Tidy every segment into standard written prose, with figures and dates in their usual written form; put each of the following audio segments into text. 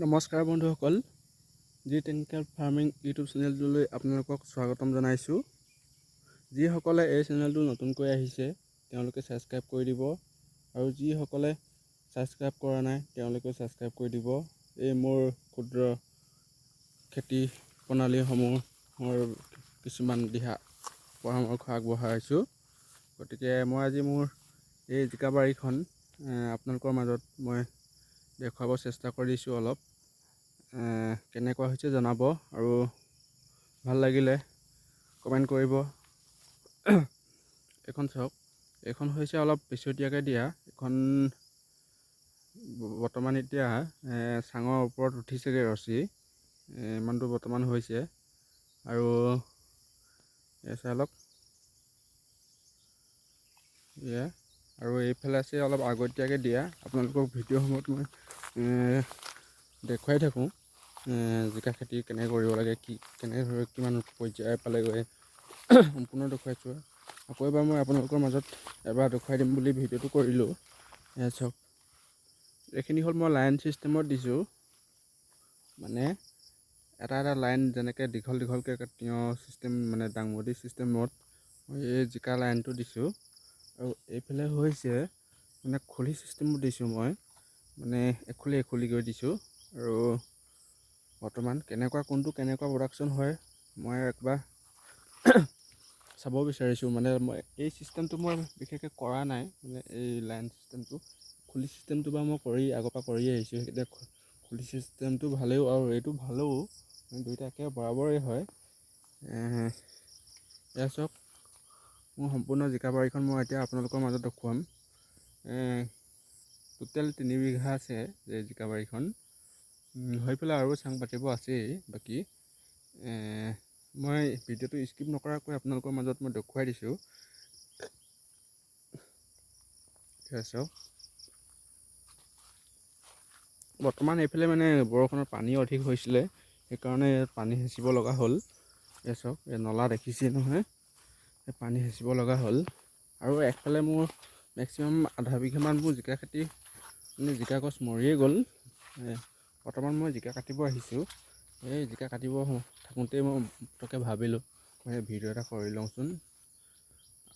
নমস্কাৰ বন্ধুসকল, G technical farming YouTube চেনেলটোলৈ আপোনালোকক স্বাগতম জনাইছোঁ। যিসকলে এই চেনেলটো নতুনকৈ আহিছে তেওঁলোকে ছাবস্ক্ৰাইব কৰি দিব, আৰু যিসকলে ছাবস্ক্ৰাইব কৰা নাই তেওঁলোকে ছাবস্ক্ৰাইব কৰি দিব। এই মোৰ ক্ষুদ্ৰ খেতি প্ৰণালীসমূহৰ কিছুমান দিহা পৰামৰ্শ আগবঢ়াইছোঁ। গতিকে মই আজি মোৰ এই জিকা বাৰীখন আপোনালোকৰ মাজত মই দেখুৱাব চেষ্টা কৰিছোঁ। অলপ কেনেকুৱা হৈছে জনাব, আৰু ভাল লাগিলে কমেণ্ট কৰিব। এইখন চাওক, এইখন হৈছে অলপ পিছতীয়াকৈ দিয়া। এইখন বৰ্তমান এতিয়া চাঙৰ ওপৰত উঠিছেগৈ ৰছী, ইমানটো বৰ্তমান হৈছে। আৰু চাই লওক, আৰু এইফালে আছে অলপ আগতীয়াকৈ দিয়া। আপোনালোকক ভিডিঅ'সমূহত মই দেখুৱাই থাকোঁ জিকা খেতি কেনেকৈ কৰিব লাগে, কেনেদৰে কিমান পৰ্যায় পালেগৈ সম্পূৰ্ণ দেখুৱাইছোঁ। আকৌ এবাৰ মই আপোনালোকৰ মাজত এবাৰ দেখুৱাই দিম বুলি ভিডিঅ'টো কৰিলোঁ। চাওক, এইখিনি হ'ল মই লাইন ছিষ্টেমত দিছোঁ, মানে এটা এটা লাইন যেনেকৈ দীঘল দীঘলকৈ তিয়ঁহ ছিষ্টেম, মানে ডাংবডি ছিষ্টেমত মই এই জিকা লাইনটো দিছোঁ। আৰু এইফালে হৈছে মানে খুলি ছিষ্টেমত দিছোঁ, মই মানে এখুলি এখুলিকৈ দিছোঁ। আৰু বৰ্তমান কোনটো কেনেকুৱা প্ৰডাকশ্যন হয় মই একবাৰ চাব বিচাৰিছোঁ। মানে মই এই ছিষ্টেমটো মই বিশেষকৈ কৰা নাই, মানে এই লাইন ছিষ্টেমটো। খুলি ছিষ্টেমটো বা মই আগৰ পৰা কৰি আহিছোঁ। এতিয়া খুলি ছিষ্টেমটো ভালেও আৰু এইটো ভালেও, দুইটা একে বৰাবৰেই হয়। এয়া চাওক, মোৰ সম্পূৰ্ণ জিকা বাৰীখন মই এতিয়া আপোনালোকৰ মাজত দেখুৱাম। টোটেল 3 বিঘা আছে এই জিকা বাৰীখন। হৈ পেলাই আৰু চাং পাতিব আছেই বাকী। মই ভিডিঅ'টো স্কিপ নকৰাকৈ আপোনালোকৰ মাজত মই দেখুৱাই দিছোঁ। চাওক, বৰ্তমান এইফালে মানে বৰষুণৰ পানী অধিক হৈছিলে, সেইকাৰণে পানী সিঁচিব লগা হ'ল। চাওক, এই নলা দেখিছে নহয়, এই পানী সিঁচিব লগা হ'ল। আৰু একফালে মোৰ মেক্সিমাম আধা বিঘামান মোৰ জিকা খেতি, মানে জিকা গছ মৰিয়ে গ'ল। বৰ্তমান মই জিকা কাটিব আহিছোঁ। এই জিকা কাটিব থাকোঁতেই মই পটককৈ ভাবিলোঁ মই ভিডিঅ' এটা কৰি লওঁচোন,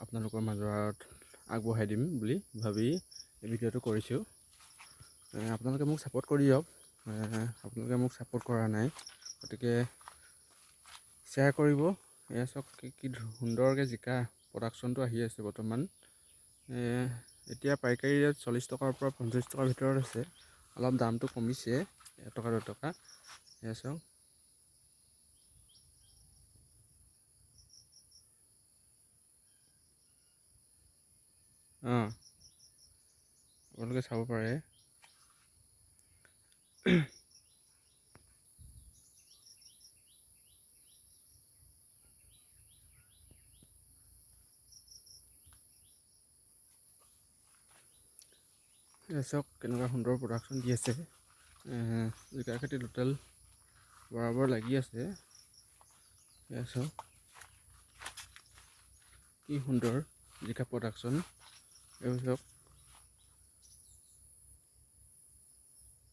আপোনালোকৰ মাজত আগবঢ়াই দিম বুলি ভাবি এই ভিডিঅ'টো কৰিছোঁ। আপোনালোকে মোক ছাপোৰ্ট কৰি দিয়ক। আপোনালোকে মোক ছাপোৰ্ট কৰা নাই, গতিকে শ্বেয়াৰ কৰিব। এয়া চাওক, কি সুন্দৰকৈ জিকা প্ৰডাকশ্যনটো আহি আছে বৰ্তমান। এতিয়া পাইকাৰী ৰেট 40 টকাৰ পৰা 50 টকাৰ ভিতৰত আছে। অলপ দামটো কমিছে, 1 টকা 2 টকা। এয়া চাওক, আপোনালোকে চাব পাৰে। চাওক, কেনেকুৱা সুন্দৰ প্ৰডাকশ্যন দি আছে। জিকা খেতি টোটেল বৰাবৰ লাগি আছে। চাওক, কি সুন্দৰ জিকা প্ৰডাকশ্যন। এইবোৰ চাওক,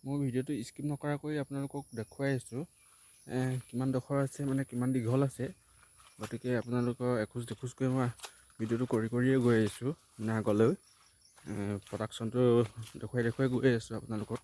মোৰ ভিডিঅ'টো স্কিপ নকৰাকৈ আপোনালোকক দেখুৱাই আছোঁ কিমান ডোখৰ আছে, মানে কিমান দীঘল আছে। গতিকে আপোনালোকৰ এখোজ দুখোজকৈ মই ভিডিঅ'টো কৰিয়ে গৈ আহিছোঁ, মানে আগলৈ প্ৰডাকশ্যনটো দেখুৱাই গৈ আছোঁ আপোনালোকক।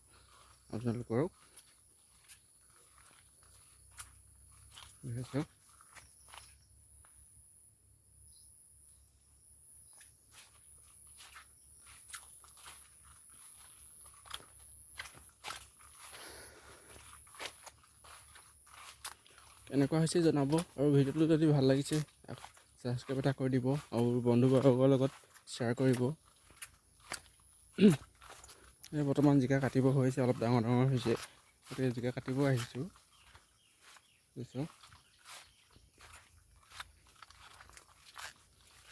কেনেকুৱা হৈছে জনাব, আৰু ভিডিঅ'টো যদি ভাল লাগিছে ছাবস্ক্ৰাইব এটা কৰি দিব, আৰু বন্ধুবৰ্গৰ লগত শ্বেয়াৰ কৰিব। এই বৰ্তমান জিকা কাটিব হৈছে, অলপ ডাঙৰ হৈছে, গতিকে জিকা কাটিব আহিছোঁ।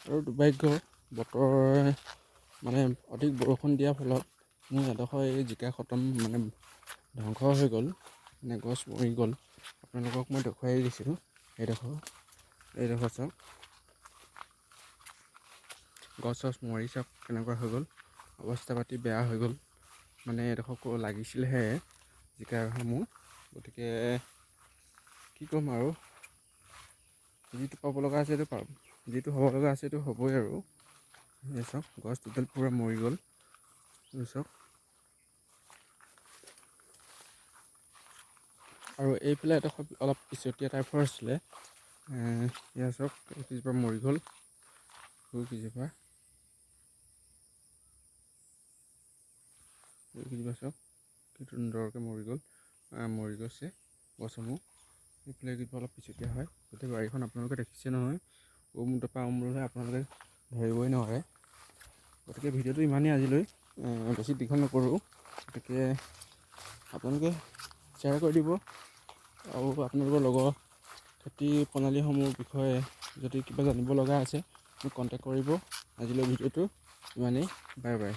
আৰু দুৰ্ভাগ্য, বতৰ মানে অধিক বৰষুণ দিয়াৰ ফলত মোৰ এডোখৰ এই জিকা মানে ধ্বংস হৈ গ'ল, মানে গছ মৰি গ'ল। আপোনালোকক মই দেখুৱাই দিছিলোঁ। এইডোখৰ চাওক, গছ মৰি চাওক কেনেকুৱা হৈ গ'ল, অৱস্থা পাতি বেয়া হৈ গ'ল। মানে এইডোখৰ লাগিছিলেহে জিকাসমূহ। গতিকে কি ক'ম আৰু, যিটো পাব লগা আছে সেইটো পাম, যিটো হ'ব লগা আছে সেইটো হ'বই আৰু। এই চাওক গছ টোটেল পূৰা মৰি গ'ল। এই চাওক আৰু এইফালে এডোখৰ অলপ পিছতীয়া টাইপৰ আছিলে, এয়া চাওক এইকেইজোপা মৰি গ'ল, এইকেইজোপা চাওক কি সুন্দৰকৈ মৰি গৈছে গছসমূহ। এইফালে এইকেইজোপা অলপ পিছতীয়া হয়। গোটেই বাৰীখন আপোনালোকে দেখিছে নহয়, অমূৰৰ পৰা অমূৰলৈ আপোনালোকে ধৰিবই নোৱাৰে। গতিকে ভিডিঅ'টো ইমানেই আজিলৈ, বেছি দীঘল নকৰোঁ। গতিকে আপোনালোকে শ্বেয়াৰ কৰি দিব, আৰু আপোনালোকৰ লগৰ খেতি প্ৰণালীসমূহৰ বিষয়ে যদি কিবা জানিব লগা আছে মোক কণ্টেক্ট কৰিব। আজিলৈ ভিডিঅ'টো ইমানেই, বাই বাই।